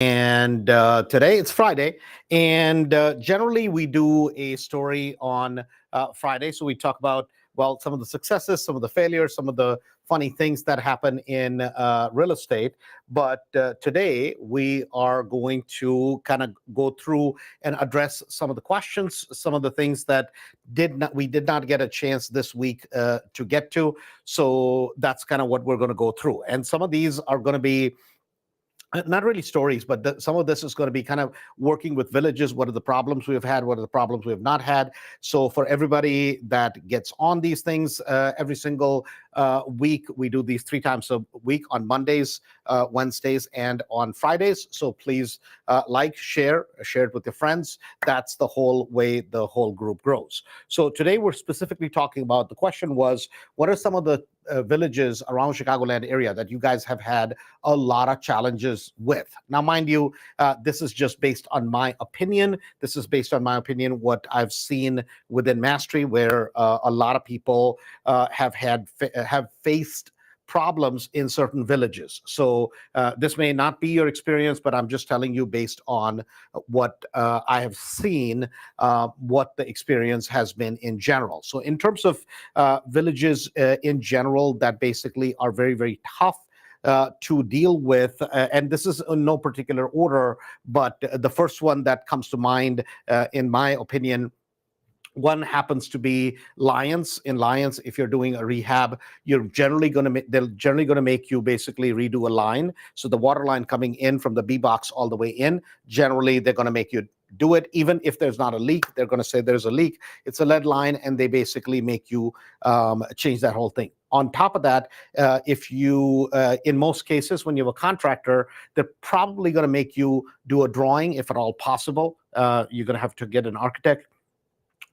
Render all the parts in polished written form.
And today it's Friday, and generally we do a story on Friday. So we talk about, well, some of the successes, some of the failures, some of the funny things that happen in real estate. But today we are going to kind of go through and address some of the questions, some of the things that did not get a chance this week to get to. So that's kind of what we're going to go through, and some of these are going to be not really stories, but some of this is going to be kind of working with villages. What are the problems we've had? What are the problems we have not had? So for everybody that gets on these things every single week, we do these 3 times a week on Mondays, Wednesdays, and on Fridays. So please share it with your friends. That's the whole way the whole group grows. So today we're specifically talking about, the question was, what are some of the villages around Chicagoland area that you guys have had a lot of challenges with? Now, mind you, this is just based on my opinion. This is based on my opinion, what I've seen within Mastery, where a lot of people have faced problems in certain villages. So this may not be your experience, but I'm just telling you based on what I have seen, what the experience has been in general. So in terms of villages in general that basically are very, very tough to deal with. And this is in no particular order, but the first one that comes to mind, in my opinion, one happens to be Lions. In Lions, if you're doing a rehab, they're generally going to make you basically redo a line. So the water line coming in from the B box all the way in, generally they're going to make you do it. Even if there's not a leak, they're going to say there's a leak. It's a lead line, and they basically make you change that whole thing. On top of that, if you, in most cases, when you have a contractor, they're probably going to make you do a drawing, if at all possible. You're going to have to get an architect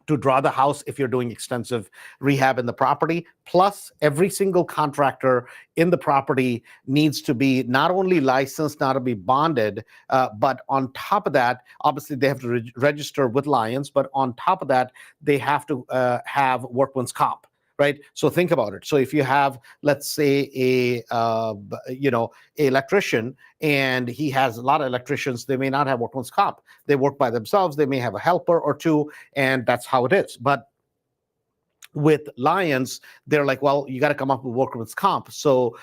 to draw the house if you're doing extensive rehab in the property. Plus, every single contractor in the property needs to be not only licensed, not to be bonded, but on top of that, obviously they have to register with Lions, but on top of that, they have to have workman's comp. Right. So think about it. So if you have, let's say, a electrician, and he has a lot of electricians, they may not have workman's comp. They work by themselves. They may have a helper or two, and that's how it is. But with Lions, they're like, well, you got to come up with workman's comp. So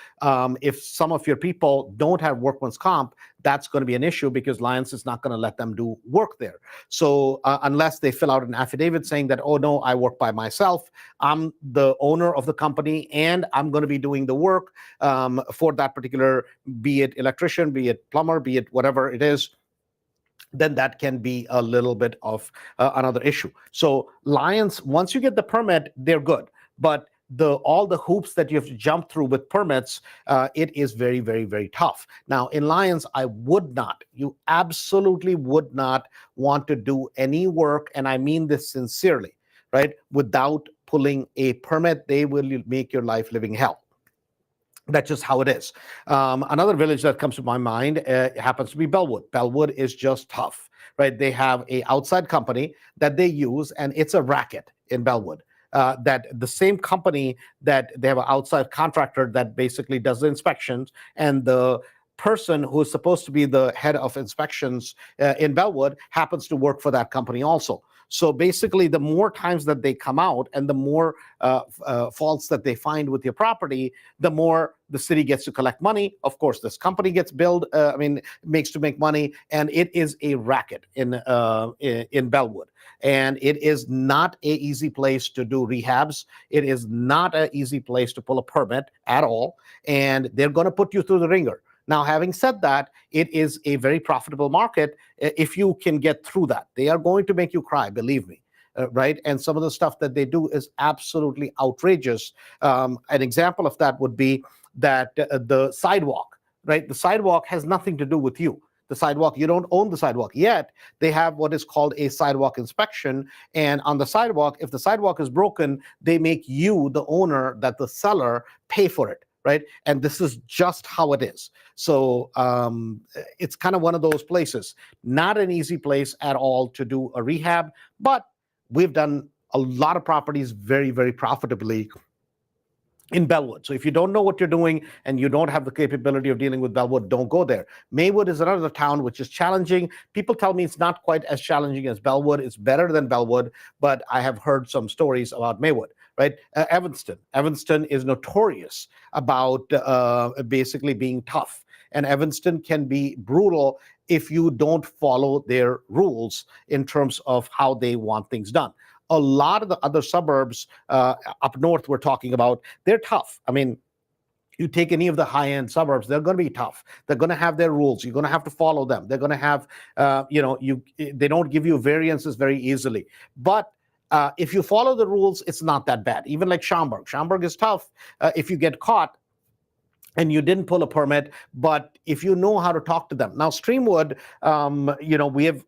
if some of your people don't have workman's comp, that's going to be an issue, because Lions is not going to let them do work there. So unless they fill out an affidavit saying that, oh no, I work by myself, I'm the owner of the company, and I'm going to be doing the work for that particular, be it electrician, be it plumber, be it whatever it is, then that can be a little bit of another issue. So Lions, once you get the permit, they're good. But all the hoops that you have to jump through with permits, it is very, very, very tough. Now, in Lions, you absolutely would not want to do any work, and I mean this sincerely, right? Without pulling a permit, they will make your life living hell. That's just how it is. Another village that comes to my mind happens to be Bellwood. Bellwood is just tough, right? They have a outside company that they use, and it's a racket in Bellwood. That the same company, that they have an outside contractor that basically does the inspections, and the person who is supposed to be the head of inspections in Bellwood happens to work for that company also. So basically, the more times that they come out and the more faults that they find with your property, the more the city gets to collect money. Of course, this company gets billed, makes to make money, and it is a racket in Bellwood. And it is not an easy place to do rehabs. It is not an easy place to pull a permit at all. And they're going to put you through the ringer. Now, having said that, it is a very profitable market if you can get through that. They are going to make you cry, believe me, right? And some of the stuff that they do is absolutely outrageous. An example of that would be that the sidewalk, right? The sidewalk has nothing to do with you. The sidewalk, you don't own the sidewalk, yet they have what is called a sidewalk inspection. And on the sidewalk, if the sidewalk is broken, they make you, the owner, that the seller, pay for it. Right. And this is just how it is. So it's kind of one of those places, not an easy place at all to do a rehab, but we've done a lot of properties very, very profitably in Bellwood. So if you don't know what you're doing and you don't have the capability of dealing with Bellwood, don't go there. Maywood is another town which is challenging. People tell me it's not quite as challenging as Bellwood. It's better than Bellwood, but I have heard some stories about Maywood, right? Evanston. Evanston is notorious about basically being tough. And Evanston can be brutal if you don't follow their rules in terms of how they want things done. A lot of the other suburbs up north we're talking about, they're tough. I mean, you take any of the high-end suburbs, they're going to be tough. They're going to have their rules. You're going to have to follow them. They're going to have, they don't give you variances very easily. But if you follow the rules, it's not that bad. Even like Schaumburg. Schaumburg is tough. If you get caught and you didn't pull a permit, but if you know how to talk to them. Now, Streamwood,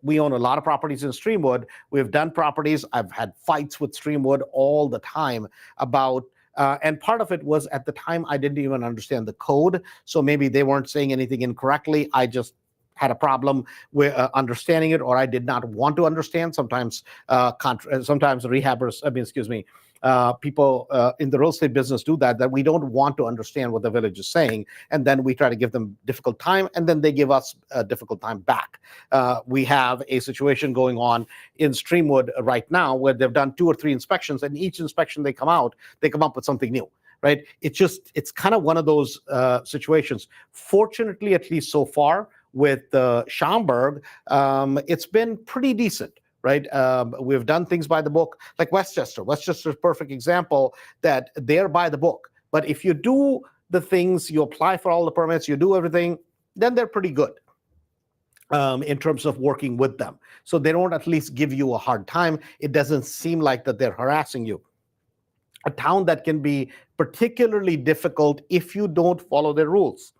we own a lot of properties in Streamwood. We've done properties. I've had fights with Streamwood all the time about, and part of it was at the time I didn't even understand the code, so maybe they weren't saying anything incorrectly. I just had a problem with understanding it, or I did not want to understand. Sometimes rehabbers, people in the real estate business do that we don't want to understand what the village is saying, and then we try to give them difficult time, and then they give us a difficult time back. We have a situation going on in Streamwood right now where they've done 2 or 3 inspections, and each inspection they come up with something new. Right? It's kind of one of those situations. Fortunately, at least so far, with Schaumburg, it's been pretty decent, right? We've done things by the book, like Westchester. Westchester's a perfect example that they're by the book. But if you do the things, you apply for all the permits, you do everything, then they're pretty good in terms of working with them. So they don't at least give you a hard time. It doesn't seem like that they're harassing you. A town that can be particularly difficult if you don't follow their rules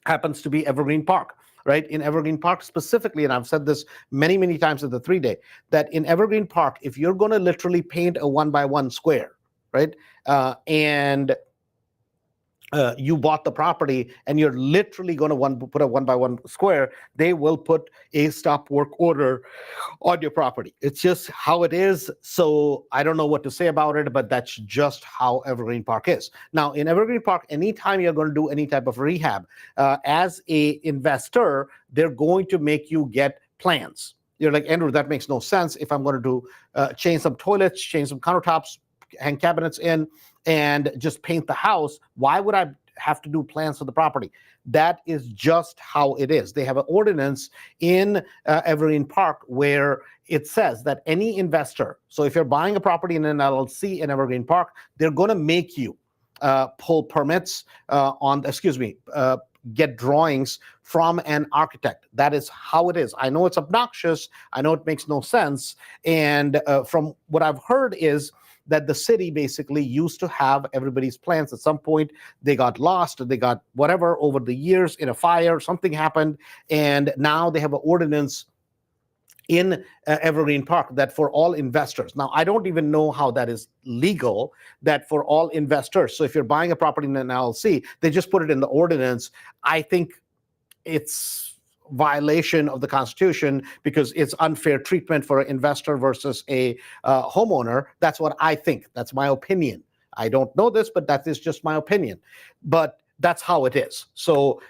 happens to be Evergreen Park, right? In Evergreen Park specifically, and I've said this many, many times at the 3-day, that in Evergreen Park, if you're going to literally paint a 1-by-1 square, right, and you bought the property and you're literally going to put a 1-by-1 square, they will put a stop work order on your property. It's just how it is. So I don't know what to say about it, but that's just how Evergreen Park is. Now, in Evergreen Park, anytime you're going to do any type of rehab, as a investor, they're going to make you get plans. You're like, Andrew, that makes no sense. If I'm going to do change some toilets, change some countertops, hang cabinets in, and just paint the house, why would I have to do plans for the property? That is just how it is. They have an ordinance in Evergreen Park where it says that any investor, so if you're buying a property in an LLC in Evergreen Park, they're going to make you pull permits get drawings from an architect. That is how it is. I know it's obnoxious. I know it makes no sense. And from what I've heard is that the city basically used to have everybody's plans. At some point, they got lost, or they got whatever over the years in a fire, something happened, and now they have an ordinance in Evergreen Park that for all investors. Now, I don't even know how that is legal, that for all investors. So if you're buying a property in an LLC, they just put it in the ordinance. I think it's violation of the Constitution because it's unfair treatment for an investor versus a homeowner. That's what I think. That's my opinion. I don't know this, but that is just my opinion. But that's how it is. So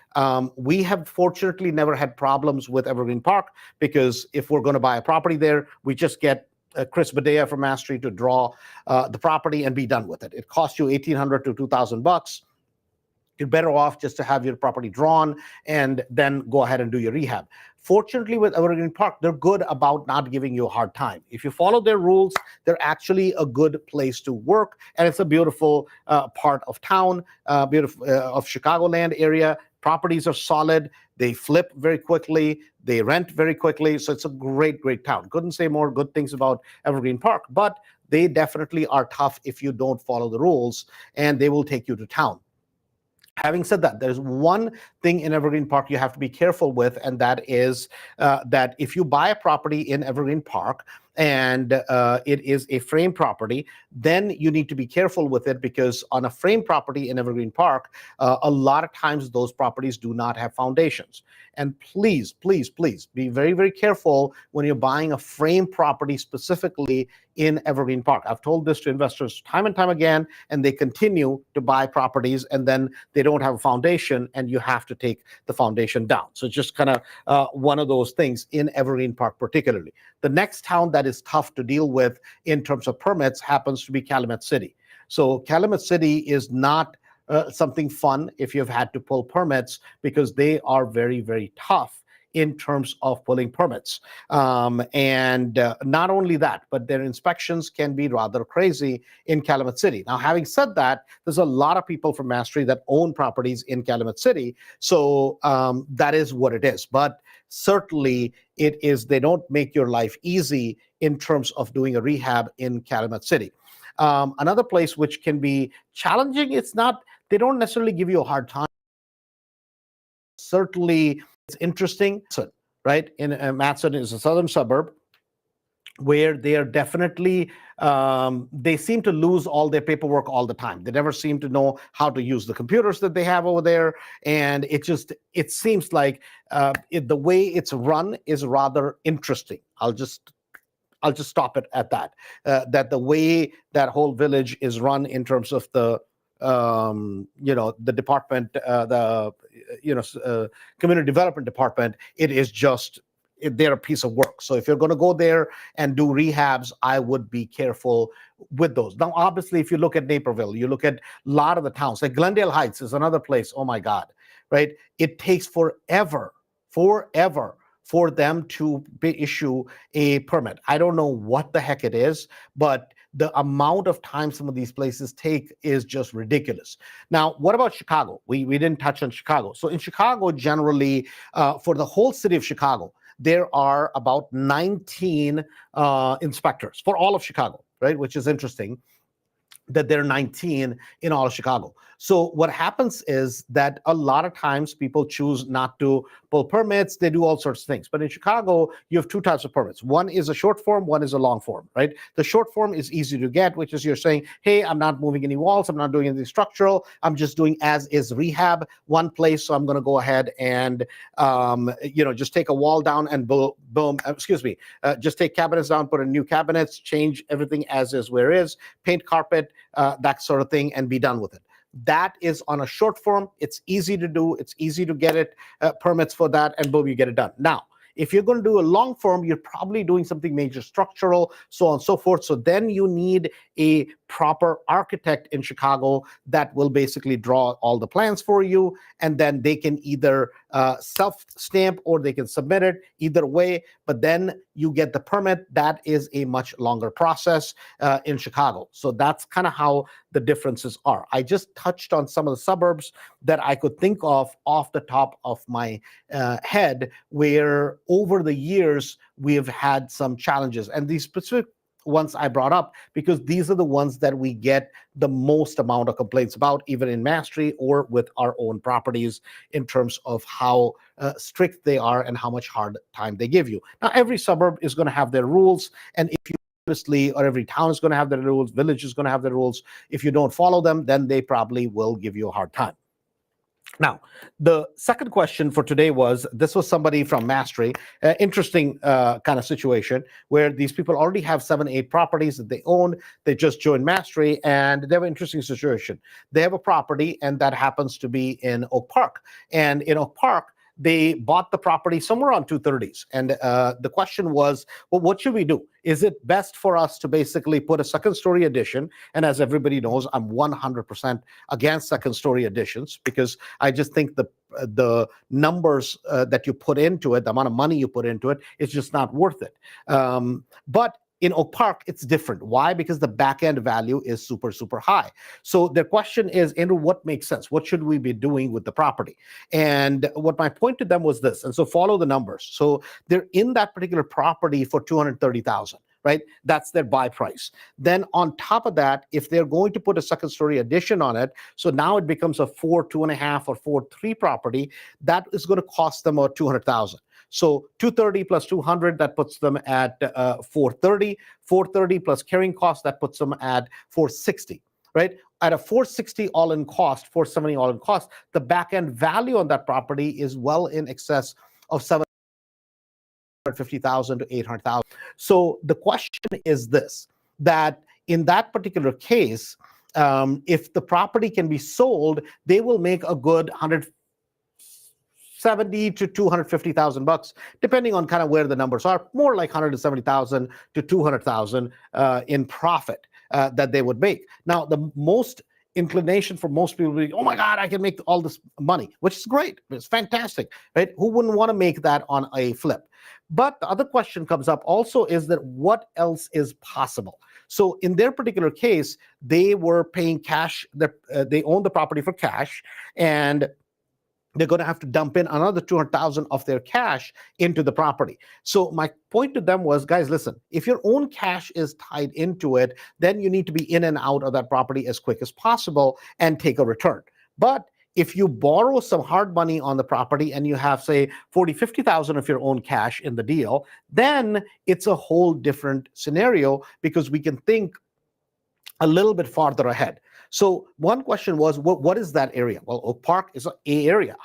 we have fortunately never had problems with Evergreen Park, because if we're going to buy a property there, we just get Chris Badea from Mass Street to draw the property and be done with it. It costs you $1,800 to $2,000. You're better off just to have your property drawn and then go ahead and do your rehab. Fortunately, with Evergreen Park, they're good about not giving you a hard time. If you follow their rules, they're actually a good place to work, and it's a beautiful part of town, of Chicagoland area. Properties are solid. They flip very quickly. They rent very quickly. So it's a great, great town. Couldn't say more good things about Evergreen Park, but they definitely are tough if you don't follow the rules, and they will take you to town. Having said that, there's one thing in Evergreen Park you have to be careful with, and that is that if you buy a property in Evergreen Park and it is a frame property, then you need to be careful with it, because on a frame property in Evergreen Park, a lot of times those properties do not have foundations. And please, please, please be very, very careful when you're buying a frame property specifically in Evergreen Park. I've told this to investors time and time again, and they continue to buy properties, and then they don't have a foundation, and you have to take the foundation down. So it's just kind of one of those things in Evergreen Park particularly. The next town that is tough to deal with in terms of permits happens to be Calumet City. So Calumet City is not something fun if you've had to pull permits, because they are very, very tough in terms of pulling permits. And not only that, but their inspections can be rather crazy in Calumet City. Now, having said that, there's a lot of people from Mastery that own properties in Calumet City. So that is what it is. But certainly it is, they don't make your life easy in terms of doing a rehab in Calumet City. Another place which can be challenging, it's not, they don't necessarily give you a hard time. Certainly it's interesting, right? In Matson is a southern suburb where they are definitely, they seem to lose all their paperwork all the time. They never seem to know how to use the computers that they have over there. And it seems like the way it's run is rather interesting. I'll just stop it at that. That the way that whole village is run in terms of the the department, community development department, it is just, they're a piece of work. So if you're going to go there and do rehabs, I would be careful with those. Now, obviously, if you look at Naperville, you look at a lot of the towns, like Glendale Heights is another place. Oh my God, right? It takes forever for them to issue a permit. I don't know what the heck it is, but the amount of time some of these places take is just ridiculous. Now, what about Chicago? We didn't touch on Chicago. So in Chicago, generally, for the whole city of Chicago, there are about 19 inspectors for all of Chicago, right? Which is interesting that there are 19 in all of Chicago. So what happens is that a lot of times people choose not to pull permits. They do all sorts of things. But in Chicago, you have two types of permits. One is a short form, one is a long form, right? The short form is easy to get, which is you're saying, hey, I'm not moving any walls. I'm not doing anything structural. I'm just doing as is rehab one place. So I'm going to go ahead and, just take a wall down and boom, just take cabinets down, put in new cabinets, change everything as is where is, paint carpet, that sort of thing, and be done with it. That is on a short form. It's easy to do. It's easy to get it, permits for that, and boom, you get it done. Now, if you're going to do a long form, you're probably doing something major structural, so on and so forth. So then you need a proper architect in Chicago that will basically draw all the plans for you, and then they can either self-stamp or they can submit it, either way, but then you get the permit. That is a much longer process in Chicago. So that's kind of how the differences are. I just touched on some of the suburbs that I could think of off the top of my head, where over the years we have had some challenges. And these specific ones I brought up because these are the ones that we get the most amount of complaints about, even in Mastery or with our own properties, in terms of how strict they are and how much hard time they give you. Now, every suburb is going to have their rules, and if you obviously, or every town is going to have their rules, village is going to have their rules. If you don't follow them, then they probably will give you a hard time. Now, the second question for today was, this was somebody from Mastery, interesting kind of situation where these people already have 7, 8 properties that they own. They just joined Mastery, and they have an interesting situation. They have a property, and that happens to be in Oak Park. And in Oak Park, they bought the property somewhere on 230s. And the question was, well, what should we do? Is it best for us to basically put a second story addition? And as everybody knows, I'm 100% against second story additions, because I just think the numbers that you put into it, the amount of money you put into it, is just not worth it. But in Oak Park, it's different. Why? Because the back end value is super, super high. So the question is, Andrew, what makes sense? What should we be doing with the property? And what my point to them was this. And so follow the numbers. So they're in that particular property for $230,000. Right? That's their buy price. Then on top of that, if they're going to put a second story addition on it, so now it becomes a 4, 2.5 or 4.3 property, that is going to cost them about $200,000. So 230 plus 200, that puts them at 430. 430 plus carrying cost, that puts them at 460. Right? At a 460 all-in cost, 470 all-in cost, the back-end value on that property is well in excess of $750,000 to $800,000. So the question is this: that in that particular case, if the property can be sold, they will make a good 170 to 250,000 bucks, depending on kind of where the numbers are. More like 170,000 to 200,000 in profit that they would make. Now, the most inclination for most people will be, oh my God, I can make all this money, which is great. It's fantastic, right? Who wouldn't want to make that on a flip? But the other question comes up also is that what else is possible? So in their particular case, they were paying cash. They owned the property for cash, and they're going to have to dump in another 200,000 of their cash into the property. So my point to them was, guys, listen, if your own cash is tied into it, then you need to be in and out of that property as quick as possible and take a return. But if you borrow some hard money on the property and you have, say, 40, 50,000 of your own cash in the deal, then it's a whole different scenario, because we can think a little bit farther ahead. So one question was, what is that area? Well, Oak Park is an A area,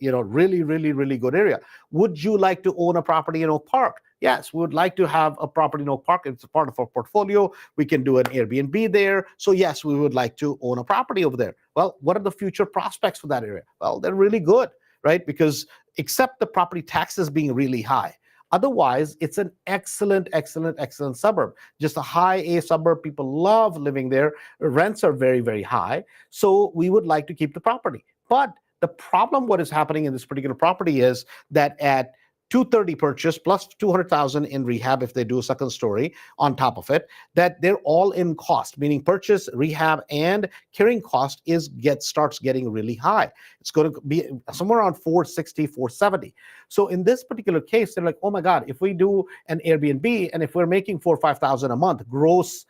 really, really, really good area. Would you like to own a property in Oak Park? Yes, we would like to have a property in Oak Park. It's a part of our portfolio. We can do an Airbnb there. So yes, we would like to own a property over there. Well, what are the future prospects for that area? Well, they're really good, right? Because except the property taxes being really high. Otherwise, it's an excellent, excellent, excellent suburb. Just a high A suburb. People love living there. Rents are very, very high. So we would like to keep the property. But the problem, what is happening in this particular property is that at 230 purchase plus 200,000 in rehab, if they do a second story on top of it, that they're all in cost, meaning purchase, rehab, and carrying cost starts getting really high. It's going to be somewhere around 460, 470. So in this particular case, they're like, oh my God, if we do an Airbnb and if we're making 4,000 or 5,000 a month gross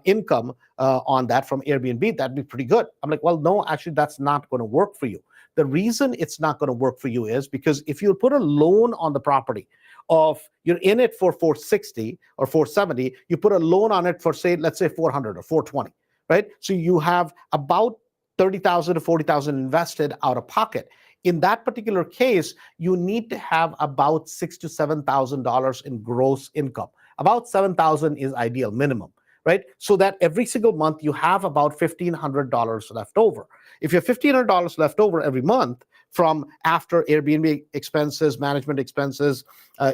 income on that from Airbnb, that'd be pretty good. I'm like, well, no, actually, that's not going to work for you. The reason it's not going to work for you is because if you put a loan on the property of, you're in it for 460 or 470, you put a loan on it for, say, let's say 400 or 420, right? So you have about 30,000 to 40,000 invested out of pocket. In that particular case, you need to have about $6,000 to $7,000 in gross income. About 7,000 is ideal minimum, right? So that every single month you have about $1,500 left over. If you have $1,500 left over every month from after Airbnb expenses, management expenses,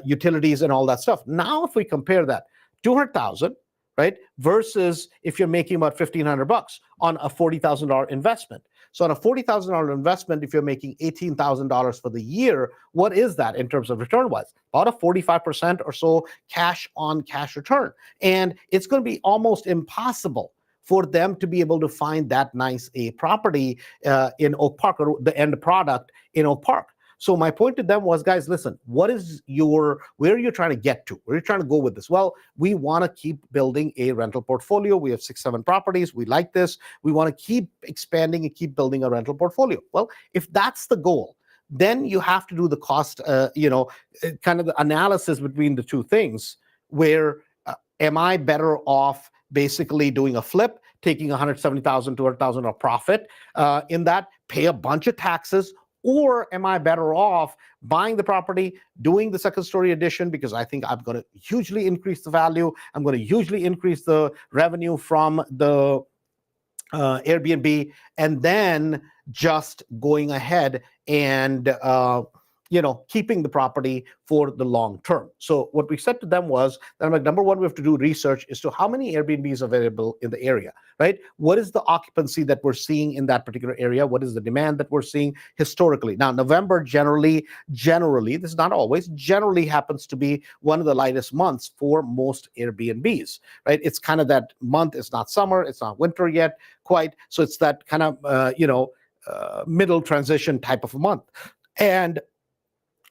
utilities, and all that stuff. Now, if we compare that, 200,000, right, versus if you're making about $1,500 on a $40,000 investment. So on a $40,000 investment, if you're making $18,000 for the year, what is that in terms of return-wise? About a 45% or so cash on cash return. And it's going to be almost impossible for them to be able to find that nice A property in Oak Park, or the end product in Oak Park. So my point to them was, guys, listen, where are you trying to get to? Where are you trying to go with this? Well, we want to keep building a rental portfolio. We have 6, 7 properties. We like this. We want to keep expanding and keep building a rental portfolio. Well, if that's the goal, then you have to do the cost, kind of the analysis between the two things, where am I better off basically doing a flip, taking 170,000, 200,000 of profit in that, pay a bunch of taxes, or am I better off buying the property, doing the second story addition, because I think I'm going to hugely increase the value, I'm going to hugely increase the revenue from the Airbnb, and then just going ahead and keeping the property for the long term. So what we said to them was that, I'm like, number one, we have to do research as to how many Airbnbs are available in the area, right? What is the occupancy that we're seeing in that particular area? What is the demand that we're seeing historically? Now, November generally, this is not always, generally happens to be one of the lightest months for most Airbnbs, right? It's kind of that month. It's not summer. It's not winter yet quite. So it's that kind of, middle transition type of a month. And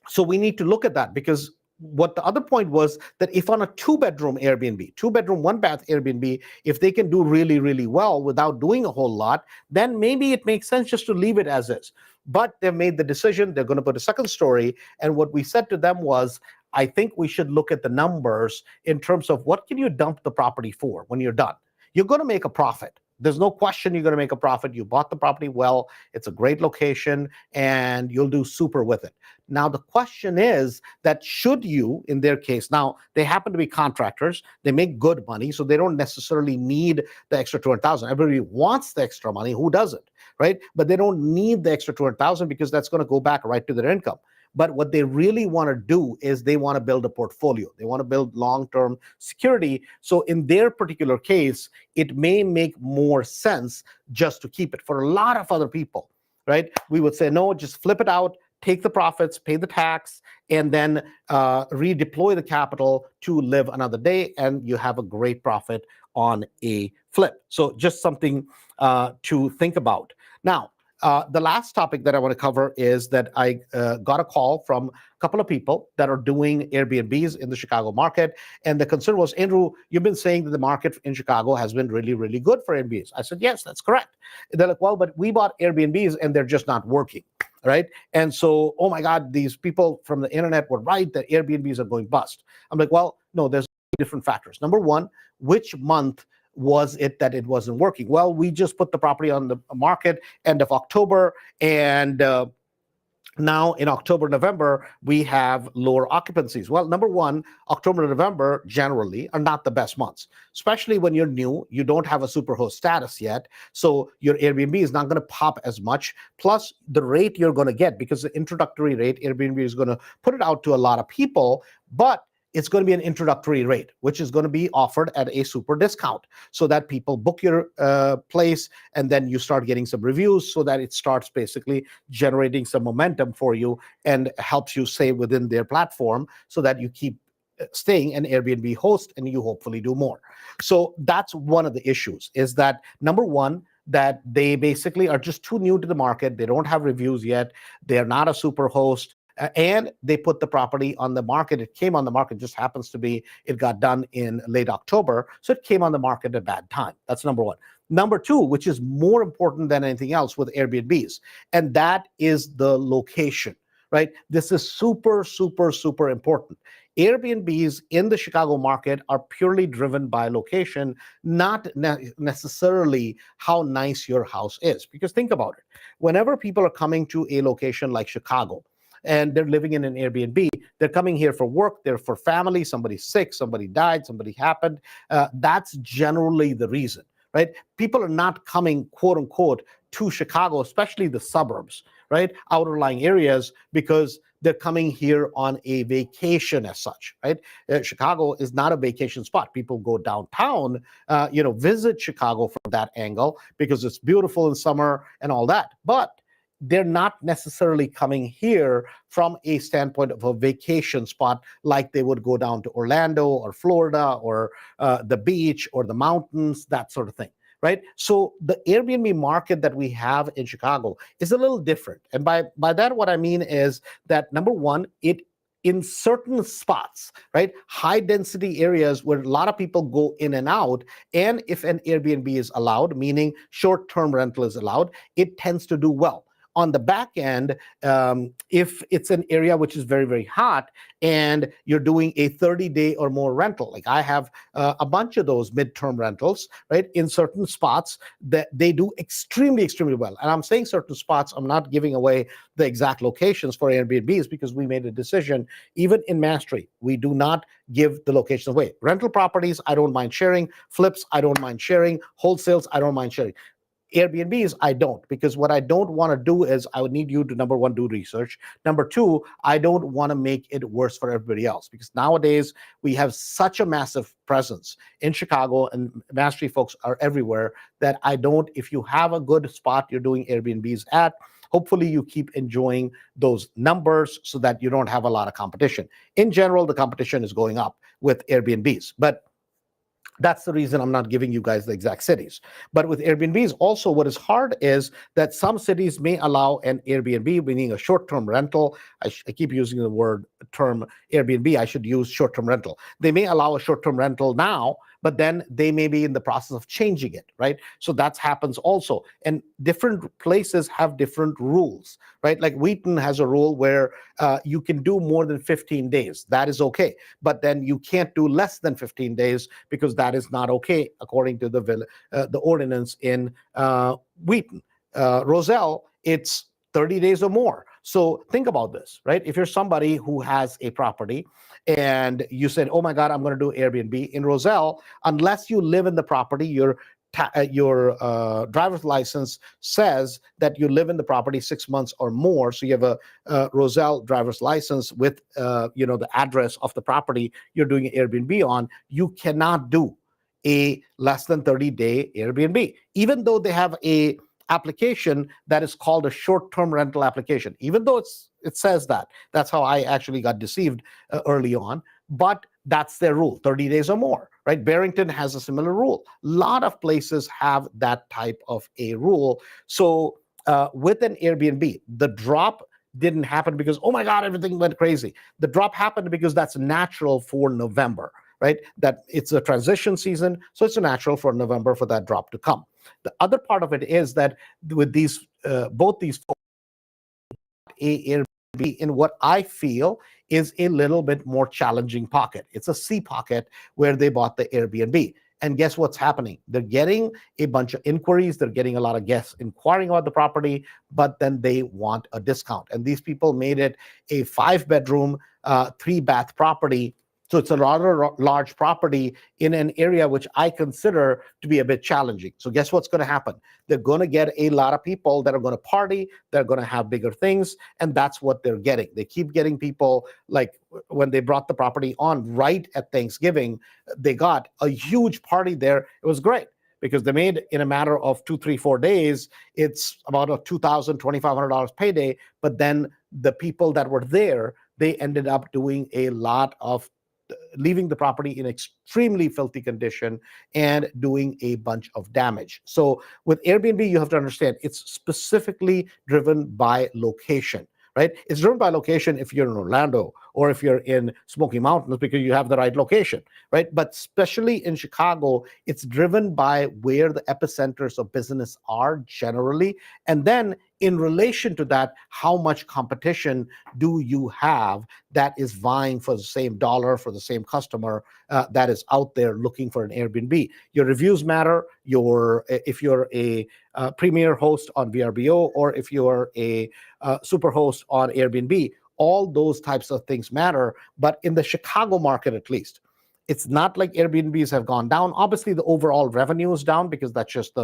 so we need to look at that, because what the other point was that if on a 2-bedroom Airbnb, 2-bedroom, 1-bath Airbnb, if they can do really, really well without doing a whole lot, then maybe it makes sense just to leave it as is. But they've made the decision, they're going to put a second story. And what we said to them was, I think we should look at the numbers in terms of what can you dump the property for when you're done. You're going to make a profit. There's no question you're going to make a profit. You bought the property well, it's a great location, and you'll do super with it. Now, the question is that should you, in their case, now they happen to be contractors, they make good money, so they don't necessarily need the extra 200,000. Everybody wants the extra money. Who doesn't, right? But they don't need the extra 200,000 because that's going to go back right to their income. But what they really want to do is they want to build a portfolio. They want to build long-term security. So in their particular case, it may make more sense just to keep it. For a lot of other people, right, we would say, no, just flip it out, take the profits, pay the tax, and then redeploy the capital to live another day, and you have a great profit on a flip. So just something to think about. Now, the last topic that I want to cover is that I got a call from a couple of people that are doing Airbnbs in the Chicago market. And the concern was, Andrew, you've been saying that the market in Chicago has been really, really good for Airbnbs. I said, yes, that's correct. They're like, well, but we bought Airbnbs and they're just not working. Right. And so, oh my God, these people from the internet were right that Airbnbs are going bust. I'm like, well, no, there's different factors. Number one, which month was it that it wasn't working? Well, we just put the property on the market end of October, and now in October, November, we have lower occupancies. Well, number one, October, November generally are not the best months, especially when you're new, you don't have a superhost status yet. So your Airbnb is not going to pop as much. Plus the rate you're going to get, because the introductory rate, Airbnb is going to put it out to a lot of people, but it's going to be an introductory rate, which is going to be offered at a super discount so that people book your place, and then you start getting some reviews so that it starts basically generating some momentum for you and helps you stay within their platform so that you keep staying an Airbnb host and you hopefully do more. So that's one of the issues, is that number one, that they basically are just too new to the market. They don't have reviews yet. They're not a super host. And they put the property on the market. It came on the market, just happens to be, it got done in late October. So it came on the market at a bad time. That's number one. Number two, which is more important than anything else with Airbnbs, and that is the location, right? This is super, super, super important. Airbnbs in the Chicago market are purely driven by location, not necessarily how nice your house is. Because think about it. Whenever people are coming to a location like Chicago, and they're living in an Airbnb, they're coming here for work, they're for family, somebody's sick, somebody died, somebody happened. That's generally the reason, right? People are not coming, quote unquote, to Chicago, especially the suburbs, right? Outerlying areas, because they're coming here on a vacation as such, right? Chicago is not a vacation spot. People go downtown, visit Chicago from that angle because it's beautiful in summer and all that. But they're not necessarily coming here from a standpoint of a vacation spot like they would go down to Orlando or Florida or the beach or the mountains, that sort of thing, right? So the Airbnb market that we have in Chicago is a little different. And by that, what I mean is that, number one, it in certain spots, right, high density areas where a lot of people go in and out, and if an Airbnb is allowed, meaning short-term rental is allowed, it tends to do well. On the back end, if it's an area which is very, very hot and you're doing a 30-day or more rental, like I have a bunch of those midterm rentals, right, in certain spots that they do extremely, extremely well. And I'm saying certain spots, I'm not giving away the exact locations for Airbnbs because we made a decision, even in Mastery, we do not give the locations away. Rental properties, I don't mind sharing. Flips, I don't mind sharing. Wholesales, I don't mind sharing. Airbnbs, I don't, because what I don't want to do is I would need you to, number one, do research. Number two, I don't want to make it worse for everybody else, because nowadays we have such a massive presence in Chicago, and Mastery folks are everywhere, that I don't, if you have a good spot you're doing Airbnbs at, hopefully you keep enjoying those numbers so that you don't have a lot of competition. In general, the competition is going up with Airbnbs, but that's the reason I'm not giving you guys the exact cities. But with Airbnbs, also what is hard is that some cities may allow an Airbnb, meaning a short-term rental. I keep using the term Airbnb. I should use short-term rental. They may allow a short-term rental now, but then they may be in the process of changing it, right? So that happens also. And different places have different rules, right? Like Wheaton has a rule where you can do more than 15 days. That is okay. But then you can't do less than 15 days because that is not okay according to the ordinance in Wheaton. Roselle, it's 30 days or more. So think about this, right? If you're somebody who has a property and you said, oh my God, I'm going to do Airbnb in Roselle, unless you live in the property, your driver's license says that you live in the property 6 months or more. So you have a Roselle driver's license with the address of the property you're doing an Airbnb on. You cannot do a less than 30-day Airbnb, even though they have a application that is called a short-term rental application. Even though it says that, that's how I actually got deceived early on. But that's their rule, 30 days or more, right? Barrington has a similar rule. A lot of places have that type of a rule. So with an Airbnb, the drop didn't happen because, oh my God, everything went crazy. The drop happened because that's natural for November, right? That it's a transition season, so it's natural for November for that drop to come. The other part of it is that with these both these Airbnb in what I feel is a little bit more challenging pocket. It's a C pocket where they bought the Airbnb. And guess what's happening? They're getting a bunch of inquiries. They're getting a lot of guests inquiring about the property, but then they want a discount. And these people made it a 5-bedroom, 3-bath property. So it's a rather large property in an area which I consider to be a bit challenging. So guess what's going to happen? They're going to get a lot of people that are going to party. They're going to have bigger things. And that's what they're getting. They keep getting people, like when they brought the property on right at Thanksgiving, they got a huge party there. It was great because they made, in a matter of 2, 3, 4 days, it's about a $2,000, $2,500 payday. But then the people that were there, they ended up doing a lot of leaving the property in extremely filthy condition and doing a bunch of damage. So with Airbnb, you have to understand it's specifically driven by location, right? It's driven by location if you're in Orlando or if you're in Smoky Mountains because you have the right location, right? But especially in Chicago, it's driven by where the epicenters of business are generally. And then in relation to that, how much competition do you have that is vying for the same dollar, for the same customer that is out there looking for an Airbnb? Your reviews matter. If you're a premier host on VRBO or if you're a super host on Airbnb, all those types of things matter. But in the Chicago market, at least, it's not like Airbnbs have gone down. Obviously, the overall revenue is down because that's just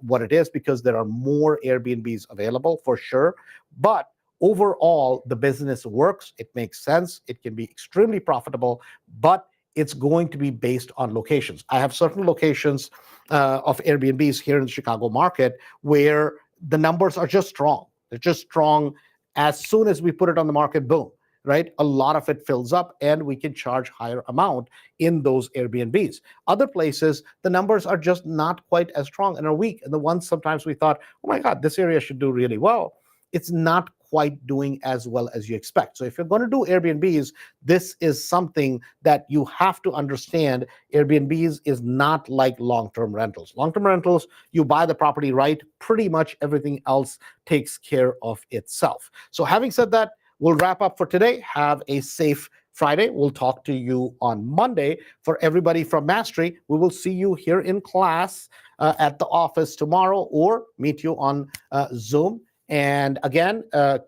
what it is, because there are more Airbnbs available for sure. But overall, the business works. It makes sense. It can be extremely profitable, but it's going to be based on locations. I have certain locations of Airbnbs here in the Chicago market where the numbers are just strong. They're just strong. As soon as we put it on the market, boom, right? A lot of it fills up and we can charge higher amount in those Airbnbs. Other places, the numbers are just not quite as strong and are weak. And the ones sometimes we thought, oh my God, this area should do really well, it's not quite doing as well as you expect. So if you're going to do Airbnbs, this is something that you have to understand. Airbnbs is not like long-term rentals. Long-term rentals, you buy the property right, pretty much everything else takes care of itself. So having said that, we'll wrap up for today. Have a safe Friday. We'll talk to you on Monday. For everybody from Mastery, we will see you here in class at the office tomorrow or meet you on Zoom. And again,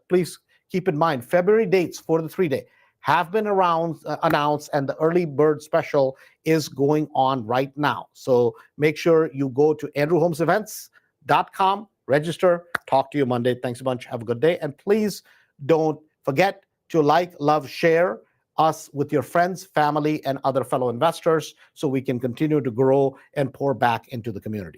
please keep in mind, February dates for the 3-day have been announced, and the early bird special is going on right now. So make sure you go to andrewholmesevents.com, register, talk to you Monday. Thanks a bunch. Have a good day. And please don't forget to like, love, share us with your friends, family, and other fellow investors so we can continue to grow and pour back into the community.